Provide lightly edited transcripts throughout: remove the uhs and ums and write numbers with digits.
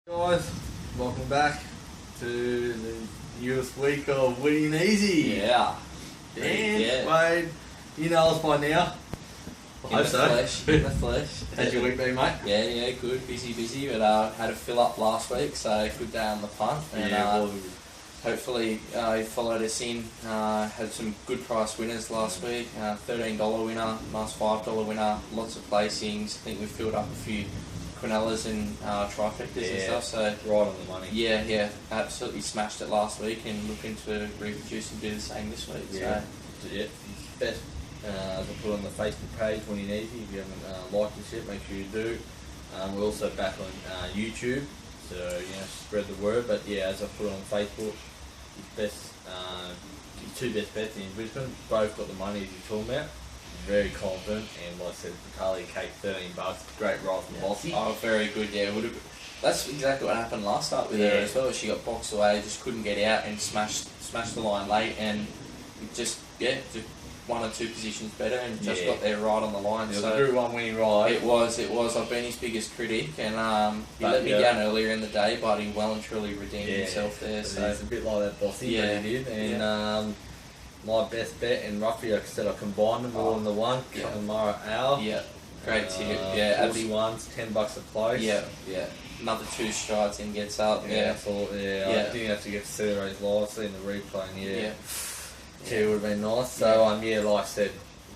Guys, welcome back to the newest week of Winning Easy. Yeah. Dan, Wade, you know us by now. I hope so. In the flesh. How's your week been, mate? Yeah, good. Busy, but had to fill up last week, so good day on the punt. And hopefully you followed us in. Had some good price winners last week. $13 winner, nice $5 winner, lots of placings. I think we filled up a few Quinellas and trifectas and stuff. So right on the money. Yeah, absolutely smashed it last week, and looking to reproduce and do the same this week. Yeah, best. As I put on the Facebook page, Winning Easy. If you haven't liked this yet, make sure you do. We're also back on YouTube, so spread the word. But yeah, as I put on Facebook, his two best bets in Brisbane, both got the money as you're talking about. Very confident, and like I said, Vitali Cake, $13, great ride from Bossy. Oh, very good. Yeah, that's exactly what happened last start with her as well. She got boxed away, just couldn't get out, and smashed the line late, and just one or two positions better, and just got there right on the line. It was a Group 1 winning ride. It was. I've been his biggest critic, and he let me down earlier in the day, but he well and truly redeemed himself there. So it's a bit like that Bossy, but he did. And my best bet, and roughly, like I said, I combined them all in the one. Kamara Hour. Yeah, great tip. Yeah, 41s, $10 a place. Yeah. Another 2 strides and gets up. I didn't have to get to see the race live, seeing the replay, and it would have been nice. So like I said,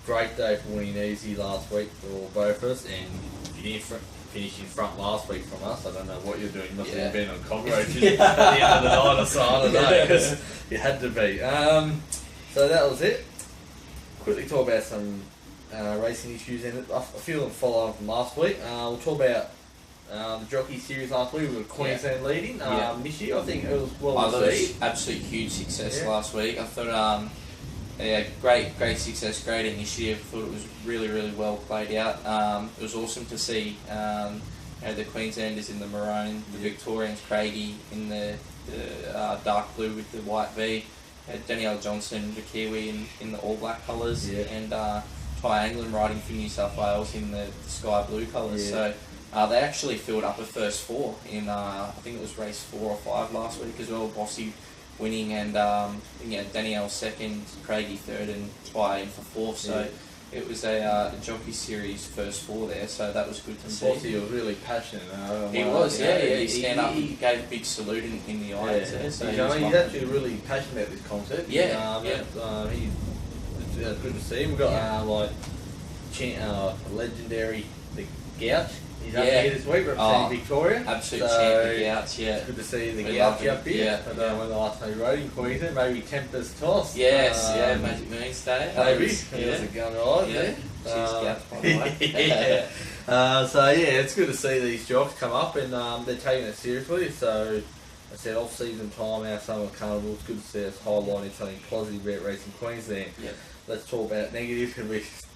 great day for Winning Easy last week for both of us, and if you didn't finish in front last week from us, I don't know what you're doing. You must have been on cockroaches at the end of the night or so, I don't know, because you had to be. So that was it. Quickly talk about some racing issues in it. I feel them follow on from last week. We'll talk about the jockey series last week with Queensland leading. This year, I think it was well received. Absolute huge success last week. I thought, great success, great initiative. I thought it was really well played out. It was awesome to see the Queenslanders in the maroon, the Victorians, Craigie in the dark blue with the white V. Danielle Johnson, the Kiwi in the all black colours, and Ty Anglin riding for New South Wales in the sky blue colours. So they actually filled up a first 4 in I think it was race 4 or 5 last week as well. Bossy winning, and Danielle second, Craigie third, and Ty in for 4th. So it was a jockey series first 4 there, so that was good to see. Bossy was really passionate. He was, he stand up, he gave a big salute in the audience there. So he's actually really passionate about this concept. It's good to see. We've got legendary the Gouch. He's up here this week representing Victoria. Absolute champion Gouch, It's good to see the Gouch up here. I don't know when the last time he rode in Queensland. Maybe Tempest Toss. Magic Moons Day. Maybe. He was a gun ride there. Cheers, Gouch, by the way. It's good to see these jocks come up, and they're taking it seriously. So, I said off-season time, our summer carnival, it's good to see us highlighting something positive about racing Queensland. Let's talk about negative, because it's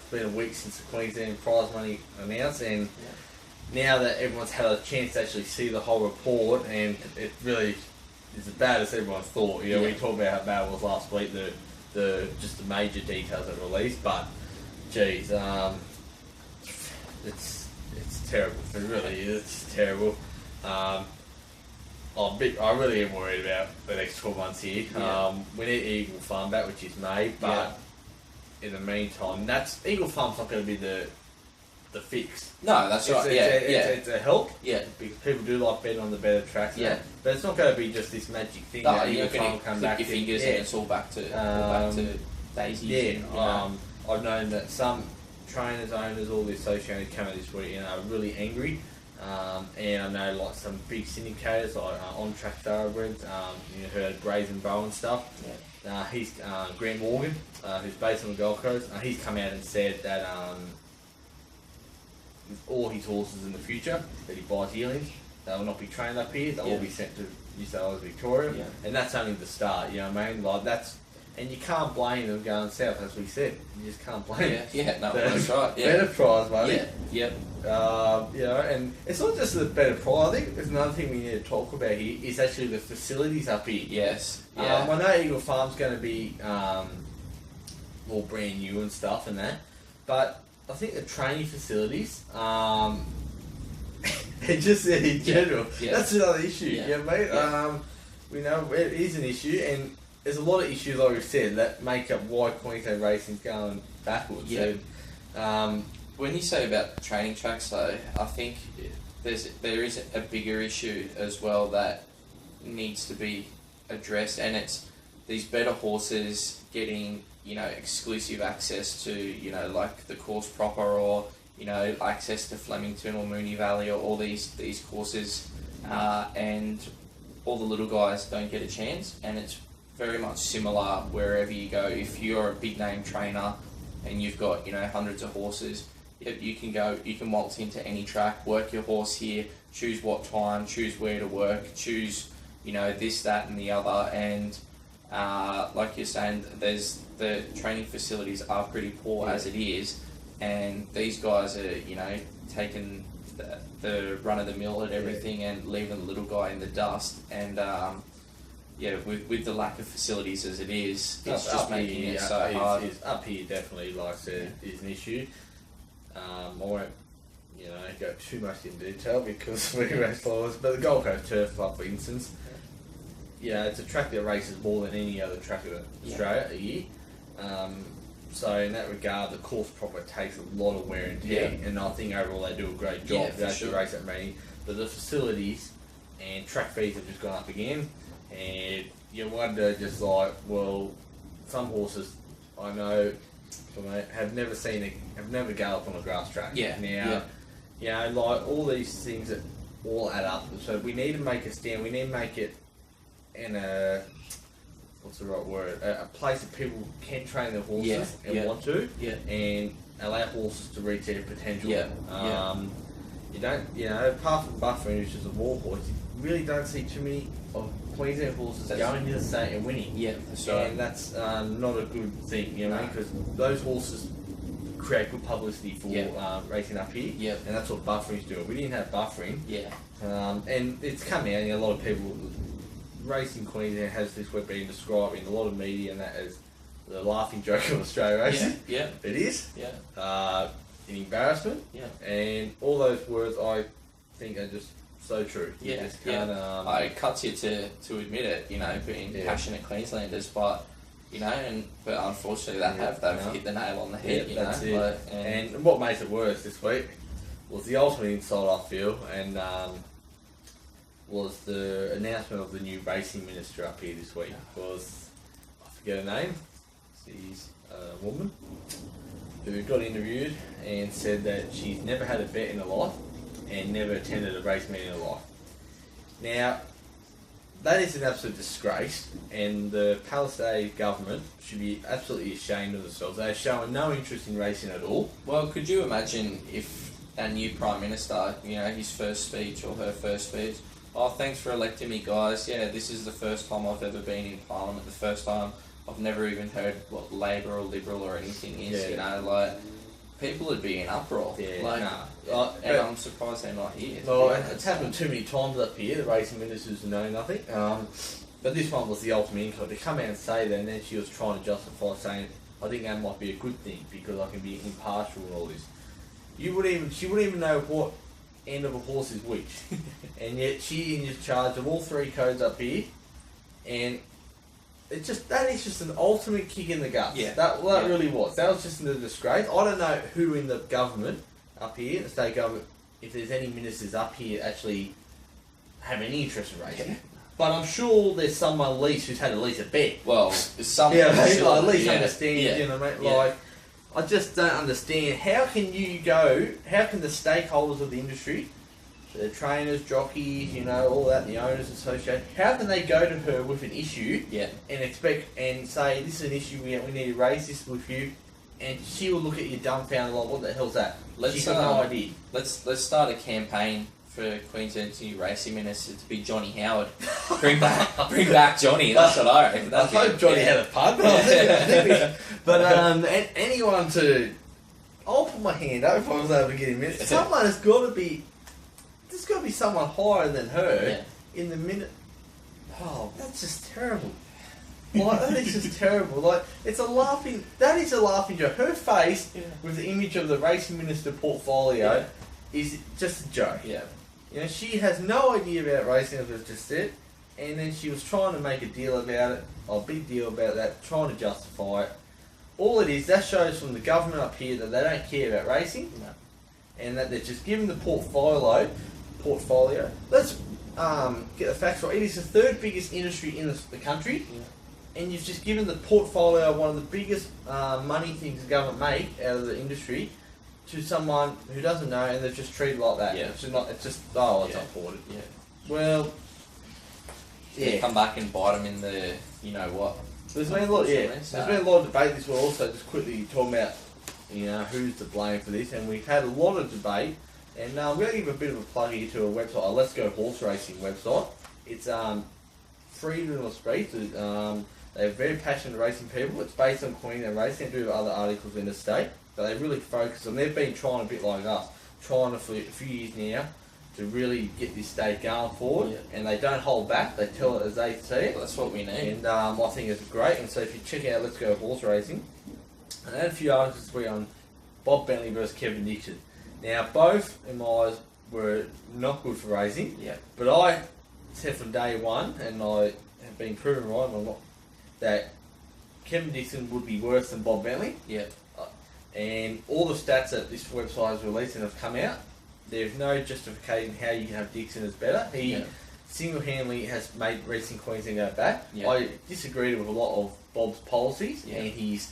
been a week since the Queensland prize money announced, and now that everyone's had a chance to actually see the whole report, and it really is as bad as everyone thought. We talked about how bad it was last week, the major details that were released, but geez, it's terrible. It really is. It's terrible. I really am worried about the next 12 months here. We need Eagle Farm back, which is May, but in the meantime, Eagle Farm's not going to be the fix. No, that's right. It's a help. Because people do like betting on the better tracks. But it's not going to be just this magic thing. No, you're going to come back your fingers and it's all back to daisies. I've known that some trainers, owners, all the associated come this week, are really angry. And I know like some big syndicators like On Track Thoroughbreds, heard of Brazen Bow and stuff. He's Grant Morgan, who's based on the Gold Coast. He's come out and said that all his horses in the future that he buys yearlings, they will not be trained up here. They'll all be sent to New South Wales, Victoria, and that's only the start. You know what I mean? Like and you can't blame them going south, as we said. You just can't blame them. That's right. Better prize money. Yep. And it's not just the better prize. I think there's another thing we need to talk about here is actually the facilities up here. Yes. I know Eagle Farm's going to be all brand new and stuff and that, but I think the training facilities and just in general. That's another issue, mate. Yeah. We know it is an issue, and there's a lot of issues, like we said, that make up why Queensland racing's going backwards. Yeah. So, when you say about training tracks, though, I think there is a bigger issue as well that needs to be addressed, and it's these better horses getting, exclusive access to, like the course proper, or, access to Flemington or Moonee Valley, or all these courses, and all the little guys don't get a chance. And it's very much similar wherever you go. If you're a big name trainer and you've got, hundreds of horses, you can waltz into any track, work your horse here, choose what time, choose where to work, choose, this, that and the other. And like you're saying, the training facilities are pretty poor as it is, and these guys are, taking the run of the mill at everything and leaving the little guy in the dust. And with the lack of facilities as it is, it's just making it so hard. Up here, definitely, like I said, is an issue. I won't, go too much in detail because we race laws, but the Gold Coast Turf Club, for instance, it's a track that races more than any other track in Australia a year. So in that regard, the course proper takes a lot of wear and tear, and I think overall they do a great job. They actually race that many, but the facilities and track fees have just gone up again, and you wonder just like, well, some horses I know have never galloped on a grass track. Like all these things that all add up. So we need to make a stand. We need to make it in a, what's the right word? A place that people can train their horses and want to, and allow horses to reach their potential. You don't, apart from buffering, which is a war horse, you really don't see too many of Queensland horses going to the state and winning. That's right. And that's not a good thing, because those horses create good publicity for racing up here. And that's what buffering's doing. We didn't have buffering. And it's coming out, and a lot of people, racing Queensland has this way been described in a lot of media, and that as the laughing joke of Australia racing. It is. An embarrassment. And all those words I think are just so true. It cuts you to admit it, being passionate Queenslanders, but but unfortunately they've hit the nail on the head. That's it. And what makes it worse this week was the ultimate insult, I feel, and was the announcement of the new racing minister up here this week. Was, I forget her name, she's a woman who got interviewed and said that she's never had a bet in her life and never attended a race meeting in her life. Now, that is an absolute disgrace, and the Palisade government should be absolutely ashamed of themselves. They're showing no interest in racing at all. Well, could you imagine if our new Prime Minister, his first speech or her first speech, thanks for electing me, guys. This is the first time I've ever been in Parliament, the first time I've never even heard what Labor or Liberal or anything is, people would be in uproar. And I'm surprised they're not here. Well, it's happened too many times up here, the racing ministers know nothing. But this one was the ultimate insult. To come out and say that, and then she was trying to justify saying, I think that might be a good thing because I can be impartial and all this. She wouldn't even know what end of a horse is which. And yet she is in charge of all three codes up here, and that is just an ultimate kick in the guts. That really was. That was just a disgrace. I don't know who in the government up here, the state government, if there's any ministers up here actually have any interest in racing. But I'm sure there's someone at least who's had at least a bet. Well, someone at least understand, mate. Like, I just don't understand. How can the stakeholders of the industry, the trainers, jockeys, all that, the owners association, how can they go to her with an issue and expect and say, this is an issue, we need to raise this with you, and she will look at you dumbfounded like, what the hell's that? She's got no idea. Let's start a campaign for Queensland's new racing minister to be Johnny Howard. Bring back Johnny. That's what I reckon. I hope Johnny had a pun. But anyone to, I'll put my hand up if I was able to get him in. Someone has got to be. There's got to be someone higher than her in the minute. Oh, that's just terrible. Like, that is just terrible. Like, it's a laughing. That is a laughing joke. Her face with the image of the racing minister portfolio is just a joke. You know, she has no idea about racing, as I just said, and then she was trying to make a deal about it, or a big deal about that, trying to justify it. All it is, that shows from the government up here that they don't care about racing, and that they're just giving the portfolio. Let's get the facts right. It is the third biggest industry in the country, and you've just given the portfolio one of the biggest money things the government make out of the industry to someone who doesn't know, and they're just treated like that. It's just unfortunate. Well, come back and bite them in the, you know what. There's been a lot. There's been a lot of debate this week. Also, just quickly talking about, you know, who's to blame for this, and we've had a lot of debate. And I'm going to give a bit of a plug here to a website, a Let's Go Horse Racing website. It's freedom of speech. They're very passionate racing people. It's based on Queensland racing. They do other articles in the state, but they really focus on. They've been trying a bit like us, trying for a few years now to really get this state going forward, and they don't hold back. They tell it as they see it. Well, that's what we need. And I think it's great. And so if you check out Let's Go Horse Racing, and I had a few articles this week on Bob Bentley versus Kevin Dixon. Now, both in my eyes were not good for racing, but I said from day one, and I have been proven right, that Kevin Dixon would be worse than Bob Bentley. And all the stats that this website has released and have come out, there's no justification how you can have Dixon as better. He single-handedly has made Racing Queensland go back. I disagreed with a lot of Bob's policies and his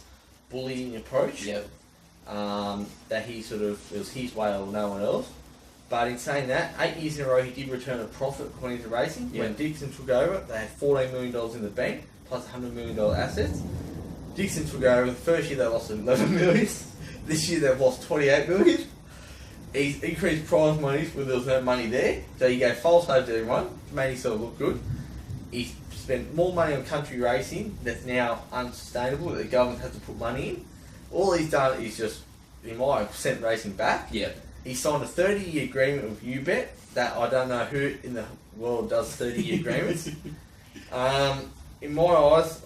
bullying approach. That he sort of, it was his way or no one else. But in saying that, 8 years in a row he did return a profit for Queensland Racing. When Dixon took over, they had $14 million in the bank, plus $100 million assets. Dixon took over, the first year they lost $11 million. This year they've lost $28 million. He's increased prize monies when there was no money there. So he gave false hope to everyone, made himself look good. He spent more money on country racing that's now unsustainable, that the government has to put money in. All he's done is just, in my opinion, sent racing back. He signed a 30-year agreement with UBET that I don't know who in the world does 30-year agreements. In my eyes,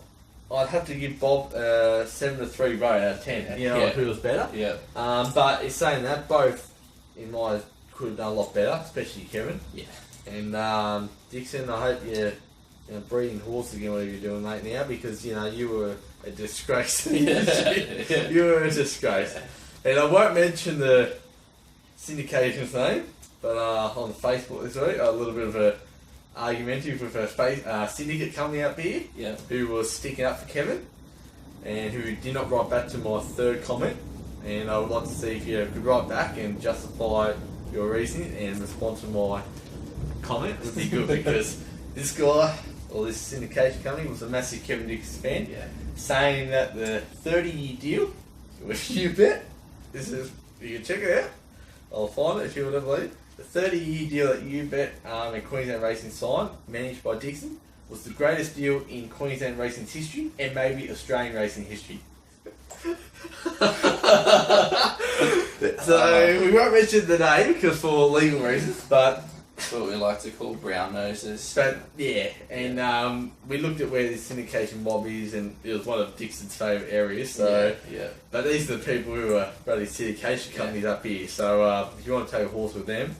I'd have to give Bob a 7-3 vote out of 10. You know, who was better. But it's saying that both, in my eyes, could have done a lot better, especially Kevin. And Dixon, I hope you're breeding horses again, whatever you're doing, mate, now, because, you know, you were a disgrace. You were a disgrace. And I won't mention the syndication's name, but on Facebook this week, a little bit of a argumentative with a syndicate company up here who was sticking up for Kevin and who did not write back to my third comment. And I would like to see if you could write back and justify your reasoning and respond to my comment. It would be good because this guy, or this syndication company, was a massive Kevin Dixon fan, saying that the 30-year deal with UBET, you can check it out, I'll find it if you would believe. The 30-year deal that UBET and Queensland Racing signed, managed by Dixon, was the greatest deal in Queensland Racing's history and maybe Australian racing history. So we won't mention the name because for legal reasons, but that's what we like to call brown noses. But and we looked at where this syndication mob is, and it was one of Dixon's favourite areas. So but these are the people who are bloody syndication companies up here. So if you want to take a horse with them,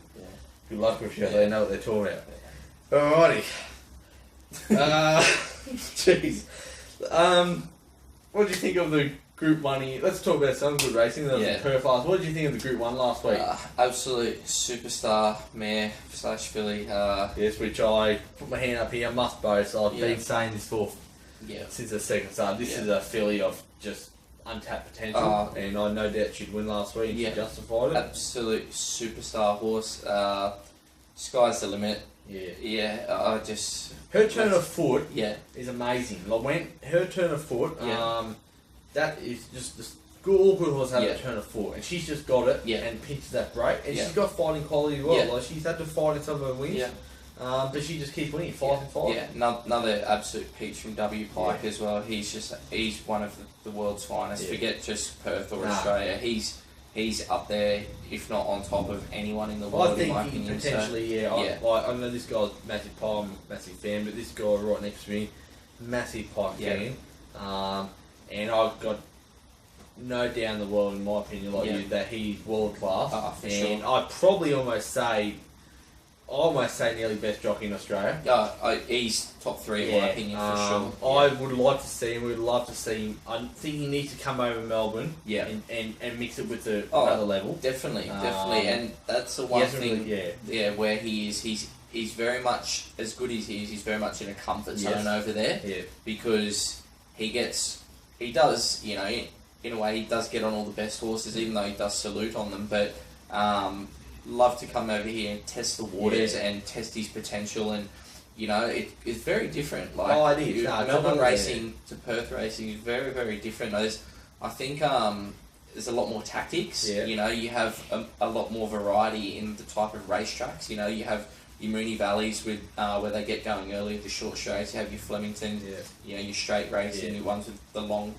good luck with you. They know what they're talking about. Alrighty. Jeez. What do you think of the Group 1? Let's talk about some good racing. That was in Perth last. What did you think of the Group 1 last week? Absolute superstar mare / filly. Yes, which I put my hand up here. I must boast. I've been saying this for since the second start. This is a filly of just untapped potential, and I no doubt she'd win last week. And she justified it. Absolute superstar horse. Sky's the limit. I just her turn of foot is amazing. Like when her turn of foot, that is just all good horses have a turn of foot, and she's just got it and pinches that break, and she's got fighting quality as well. Like she's had to fight in some of her wins, but she just keeps winning, fight and fight. Another absolute peach from W Pike as well. He's one of the world's finest. Forget just Perth or Australia. He's up there, if not on top of anyone in the world. I think he potentially, I know this guy's massive Pike, massive fan, but this guy right next to me, massive Pike fan. And I've got no doubt in the world, in my opinion, like you, that he's world class. And I'd probably almost say I almost say nearly best jockey in Australia. He's top 3 in my opinion for sure. I would like to see him. We'd love to see him. I think he needs to come over Melbourne. Yeah. And mix it with another level. Definitely, and that's the one thing. Where he is. He's very much, as good as he is, he's very much in a comfort zone over there. Yeah. Because he does, you know, in a way, he does get on all the best horses, even though he does salute on them. But love to come over here and test the waters and test his potential, and you know, it's very different. Like, it is. Melbourne racing to Perth racing is very, very different. I think there's a lot more tactics. Yeah. You know, you have a lot more variety in the type of racetracks. You know, you have your Moonee Valleys with where they get going early with the short straights. You have your Flemington, you know, your straight racing, your ones with the long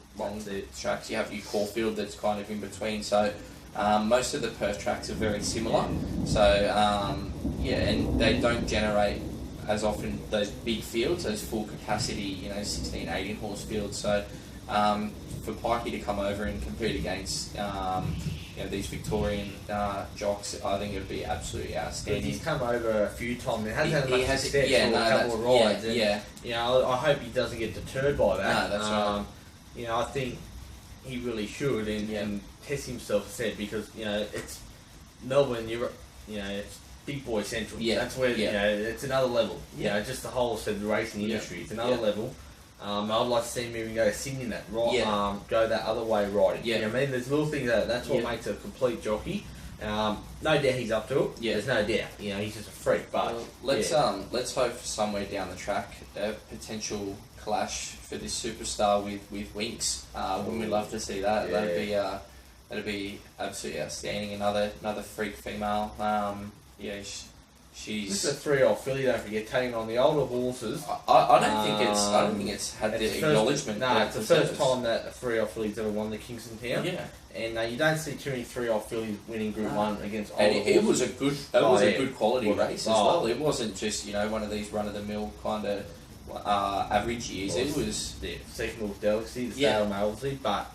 tracks. You have your Caulfield that's kind of in between. So most of the Perth tracks are very similar. So and they don't generate as often those big fields, those full capacity, you know, 16, 18 horse fields. So for Pikey to come over and compete against you know, these Victorian jocks, I think it would be absolutely outstanding. He's come over a few times. He hasn't had much success a couple of rides. And, you know, I hope he doesn't get deterred by that. No, that's right. You know, I think he really should and test himself, because you know it's Melbourne. You know, it's big boy central. Yeah, that's where you know it's another level. Yeah. You know, just the whole the racing industry. It's another level. I'd like to see him even go to Sydney in that, right? Go that other way riding. Yeah. You know what I mean? There's little things that's what makes a complete jockey. No doubt he's up to it. Yeah. There's no doubt. You know, he's just a freak. But let's hope for somewhere down the track a potential clash for this superstar with Winx. Wouldn't we love to see that? Yeah. That'd be absolutely outstanding. Another freak female. She's this is a 3-year-old filly. Don't forget, taking on the older horses. I don't think it's had the acknowledgement. No, it's the first time that a 3-year-old filly's ever won the Kingston Town. Yeah, and you don't see too many 3-year-old fillies winning Group 1 against older horses. It was a good, a good quality race as well. It wasn't just, you know, one of these run of the mill kind of average years. It was second horse Delicacy, the Stale Malsey, but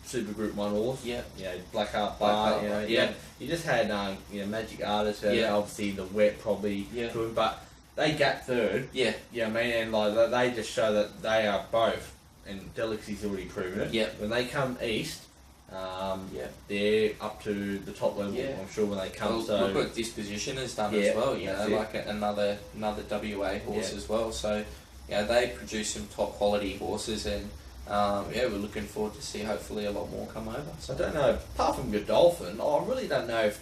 Super Group 1 horse. Yeah. You know, Blackheart Bar. You know, you just had you know, Magic Artist. Obviously the Wet probably could, but they got third. Yeah. You know what I mean? And like they just show that they are both, and Delicacy's already proven it. Yeah. When they come east, they're up to the top level. Yeah. I'm sure when they come. Well, so look what Disposition has done as well. You know, like another WA horse as well. So yeah, they produce some top quality horses, and we're looking forward to see hopefully a lot more come over. So I don't know, apart from Godolphin, I really don't know if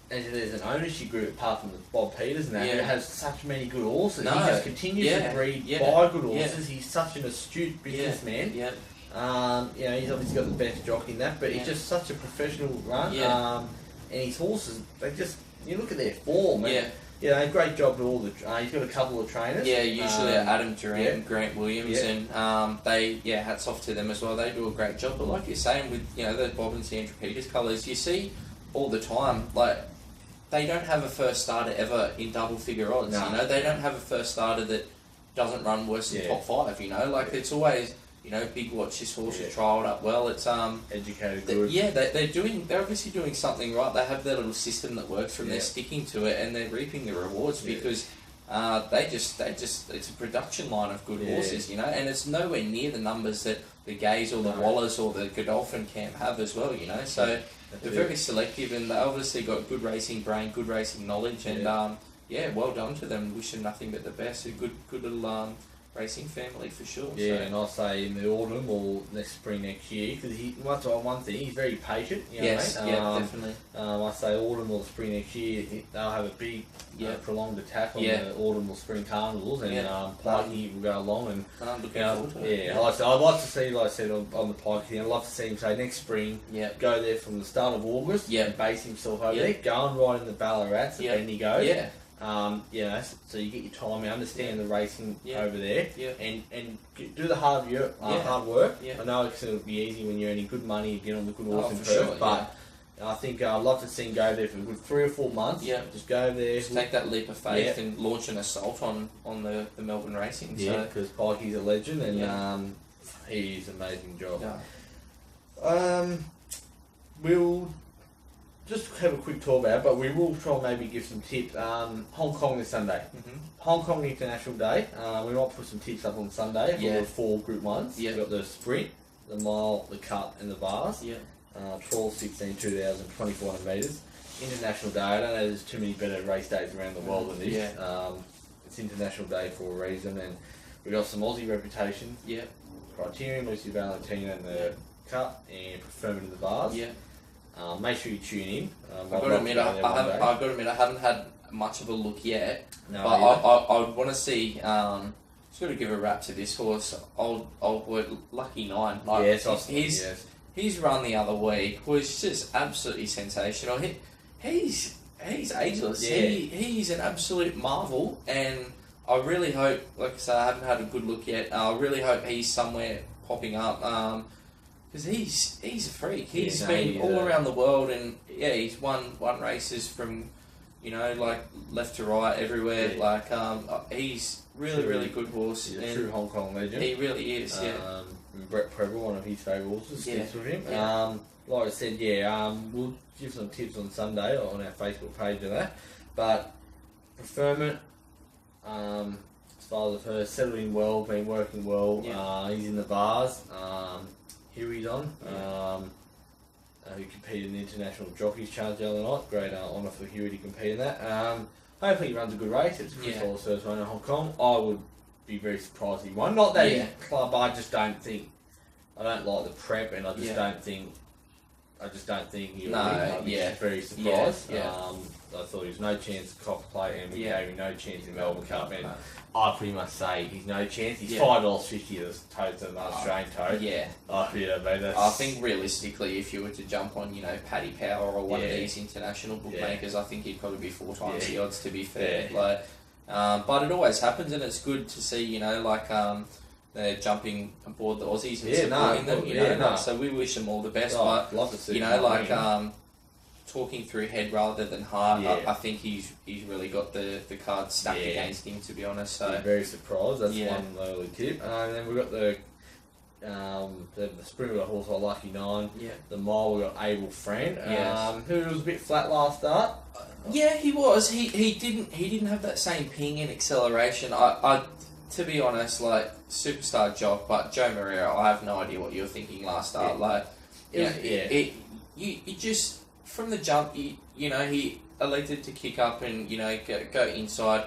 there's an ownership group apart from the Bob Peters and that who has such many good horses. No. He just continues to breed buy good horses. He's such an astute businessman. Yeah. You know, he's obviously got the best jock in that, but he's just such a professional run. And his horses, they just, you look at their form. And, you know, great job to all the. He's got a couple of trainers. Yeah, usually Adam Durant and Grant Williams, and they hats off to them as well. They do a great job. But like you're saying, with the Bob and Sandra Peters colours, you see all the time, like they don't have a first starter ever in double figure odds. No. You know, they don't have a first starter that doesn't run worse than top 5. You know, like it's always. You know, big watch this horse has trialled up well. It's educated good. They're obviously doing something right. They have their little system that works for them. They're sticking to it, and they're reaping the rewards because it's a production line of good horses, you know, and it's nowhere near the numbers that the Gaze or the Wallers or the Godolphin camp have as well, you know. So they're very selective, and they obviously got good racing brain, good racing knowledge, and well done to them. Wish them nothing but the best. A good little racing family for sure. Yeah, and I say in the autumn or next spring next year, because one thing, he's very patient. You know definitely. I say autumn or spring next year, they'll have a big prolonged attack on the autumn or spring carnivals, and Pikey will go along, and I'm looking forward to it. I'd like to see, like I said on the Pikey, I'd love to see him say next spring, go there from the start of August, and base himself over there, go and ride in the Ballarats, the Bendigo. You know, so you get your time, you understand the racing over there, and do the hard work. I know it'll be easy when you're earning good money, you get on the good horse in Perth, but I think I'd love to see him go there for a good 3 or 4 months. Just go there, just take that leap of faith and launch an assault on the Melbourne racing. Because Pikey's a legend, and he's an amazing job. We'll just have a quick talk about it, but we will try and maybe give some tips. Hong Kong this Sunday. Hong Kong International Day. We might put some tips up on Sunday for the 4 Group 1s. We've got the sprint, the mile, the cup and the bars. 12, 16, 2,000, 2,400 metres. International Day. I don't know there's too many better race days around the world than this. It's International Day for a reason, and we've got some Aussie reputation. Criterion, Lucy Valentina in the cup, and Preferment in the bars. Make sure you tune in. I've got to admit, I haven't had much of a look yet. No, but I want to see. Just got to give a rap to this horse, old boy, Lucky 9. Like, he's run the other week was just absolutely sensational. He's ageless. He's an absolute marvel, and I really hope, like I say, I haven't had a good look yet. I really hope he's somewhere popping up, because he's a freak. He's been all around the world, and he's won races from, like left to right everywhere. Like he's really good horse. He's a true Hong Kong legend. He really is. Brett Preble, one of his favourite horses, sticks with him. Like I said, we'll give some tips on Sunday on our Facebook page of that. But Preferment, as far as her settling well, been working well. He's in the bars. Here he's on. Who competed in the International Jockeys Challenge the other night. Great honour for Huey to compete in that. Hopefully he runs a good race. It's Chris Hall's first run in Hong Kong. I would be very surprised if he won. Not that he's club, I just don't think. I don't like the prep, and I just don't think. I just don't think he'll be very surprised. I thought he was no chance at Cox Plate, and we gave him no chance in Melbourne Cup, and I pretty much say he's no chance. He's $5.50 as toad to the Australian toad. I think realistically, if you were to jump on, Paddy Power or one of these international bookmakers, I think he'd probably be 4 times the odds. To be fair, but it always happens, and it's good to see. They're jumping aboard the Aussies and supporting them. So we wish them all the best. But love to see talking through head rather than heart, I think he's really got the cards stacked against him, to be honest. So very surprised. That's one early tip. And then we've got the sprint with a horse like Lucky 9. The mile we got Abel Friend, who was a bit flat last start. Yeah, he was. He didn't have that same ping and acceleration. I to be honest, like superstar jock, but Joe Moreira, I have no idea what you were thinking last start. You just from the jump, he elected to kick up and go inside.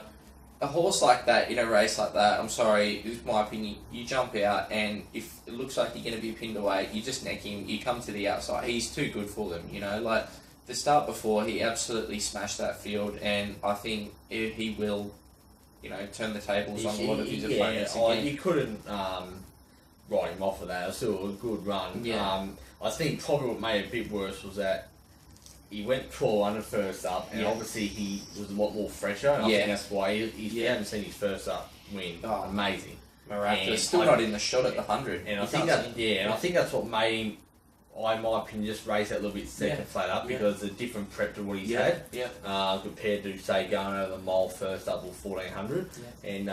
A horse like that in a race like that, I'm sorry, this is my opinion. You jump out, and if it looks like you're going to be pinned away, you just neck him. You come to the outside. He's too good for them. Like the start before, he absolutely smashed that field, and I think he will. Turn the tables on a lot of his opponents again. You couldn't write him off of that. It was still a good run. I think probably what made it a bit worse was that he went 12 first up, and obviously he was a lot more fresher. And I think that's why he haven't seen his first up win. Amazing, miraculous. Still not in the shot at the 100. And I think that's what made him. In my opinion, just race that little bit second flat up because the different prep to what he's had compared to say going over the mile first up or 1400, and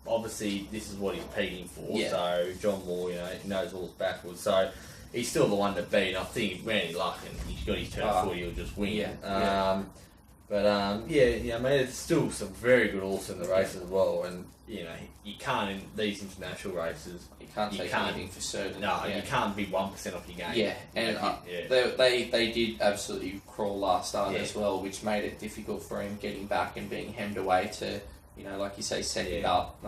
obviously this is what he's peaking for. So John Moore, he knows all backwards, so he's still the one to beat. I think if any luck and he's got his turn 40, he'll just win. But there's still some very good horses in the race as well, and you can't in these international races. You can't take anything for certain. No, you can't be 1% off your game. They did absolutely crawl last start as well, which made it difficult for him getting back and being hemmed away to, like you say, set it up.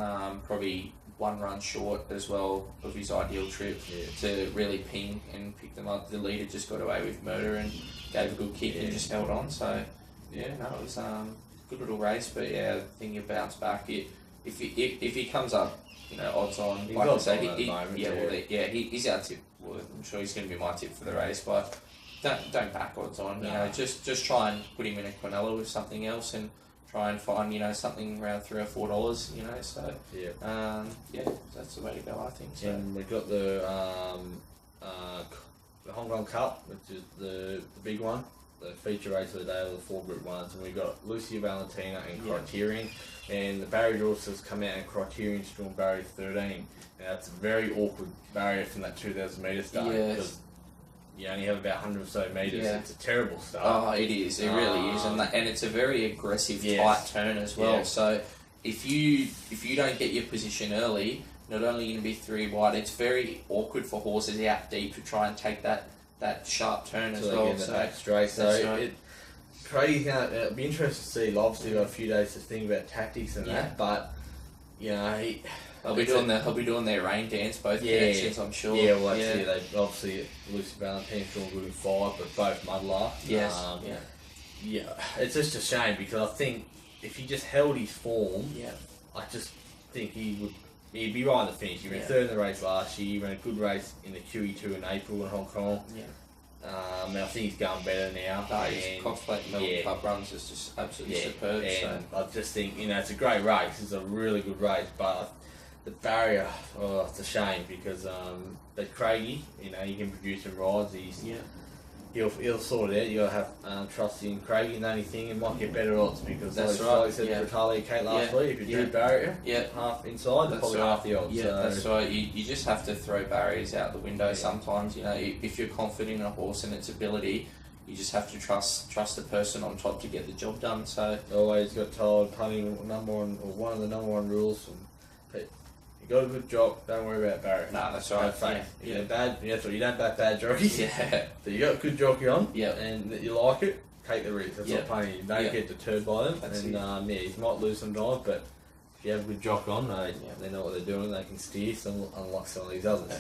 Probably one run short as well of his ideal trip to really ping and pick them up. The leader just got away with murder and gave a good kick and just held on. So it was good little race, but I think he'll bounce back. If he comes up, odds on, he's like I say, he's our tip. Well, I'm sure he's going to be my tip for the race, but don't back odds on. Just try and put him in a Quinella with something else and try and find something around $3 or $4. So that's the way to go, I think. So. And we've got the Hong Kong Cup, which is the big one. The feature race of the day of the 4 Group 1s, and we've got Lucia Valentina and Criterion, and the barrier horse has come out and Criterion's drawn barrier 13. Now that's a very awkward barrier from that 2,000 metre start because you only have about 100 or so metres. Yeah. It's a terrible start. Oh, it is. It really is, and it's a very aggressive, tight turn as well. Yes. So if you don't get your position early, not only going to be 3 wide, it's very awkward for horses out deep to try and take that sharp turn as well. So back straight. So Craig's it'll be interesting to see. Obviously, got a few days to think about tactics and that, but you know He'll be doing their rain dance both connections, I'm sure. Yeah, well, they obviously Lucy Valentine's doing good in 5, but both muddler. Yes. Yeah, it's just a shame because I think if he just held his form, I just think he'd be right in the finish. He ran 3rd in the race last year. He ran a good race in the QE2 in April in Hong Kong. Yeah. And I think he's going better now. His Cox Plate Melbourne Cup runs is just absolutely superb. And I just think it's a great race. It's a really good race, but the barrier, it's a shame because but Craigie, he can produce some rides. He'll sort it out. You got to have trust in Craigie. And the only thing, it might get better odds because that's like right. I said to Talia Kate last week, if you do barrier, half inside, they're probably half the odds. Yeah, so. that's right. You just have to throw barriers out the window sometimes. If you're confident in a horse and its ability, you just have to trust the person on top to get the job done. So always got told punting one of the number one rules. You got a good job, don't worry about barrier. No, that's right. You're bad. That's what you don't back bad jockeys. Yeah. So you got a good jockey on, and that you like it, take the risk. That's what punting. You don't get deterred by them. That's you might lose some time, but if you have a good jock on, they know what they're doing. They can steer, unlike some of these others.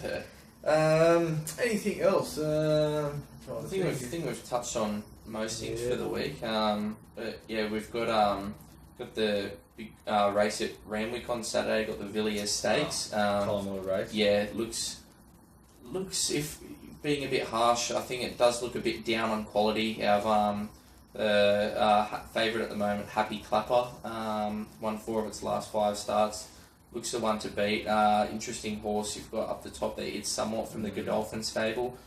Anything else? I think we've touched on most things for the week. But we've got the big race at Randwick on Saturday. Got the Villiers Stakes. Time race. Yeah, it looks if being a bit harsh, I think it does look a bit down on quality. Our favourite at the moment, Happy Clapper, won 4 of its last 5 starts. Looks the one to beat. Interesting horse you've got up the top there. It's somewhat from the Godolphin stable.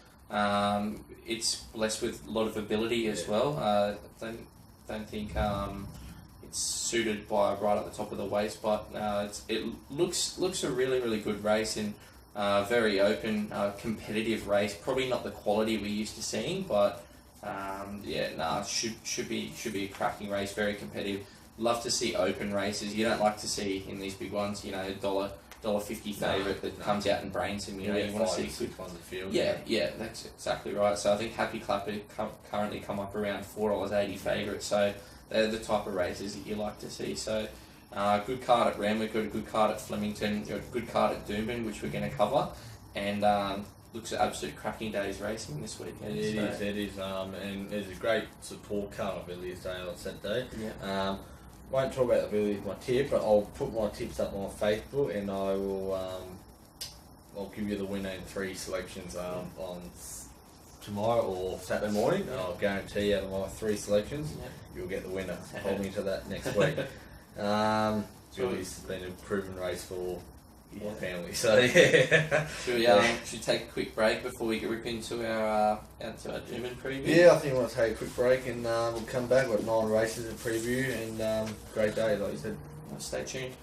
It's blessed with a lot of ability as well. Don't think it's suited by right at the top of the waist, but it looks a really, really good race and very open, competitive race. Probably not the quality we're used to seeing, but should be a cracking race. Very competitive. Love to see open races. You don't like to see in these big ones, $1.50 favourite that comes out and brains him. You want to see good ones of field. Yeah, that's exactly right. So I think Happy Clapper currently come up around $4.80 favourite. So they're the type of races that you like to see. So good card at Randwick, got a good card at Flemington, got a good card at Doomben, which we're going to cover, and looks at absolute cracking days racing this weekend. It is, and there's a great support card on Villiers Day on Saturday. Yeah. Won't talk about the Villiers my tip, but I'll put my tips up on Facebook, and I will I'll give you the winner in 3 selections on tomorrow or Saturday morning. And I'll guarantee out of my 3 selections, you'll get the winner. Hold me to that next week. Villiers has been a proven race for my family, so Should we take a quick break before we rip into our Doomben preview? Yeah, I think we'll take a quick break and we'll come back with 9 races to preview and great day, like you said. Stay tuned.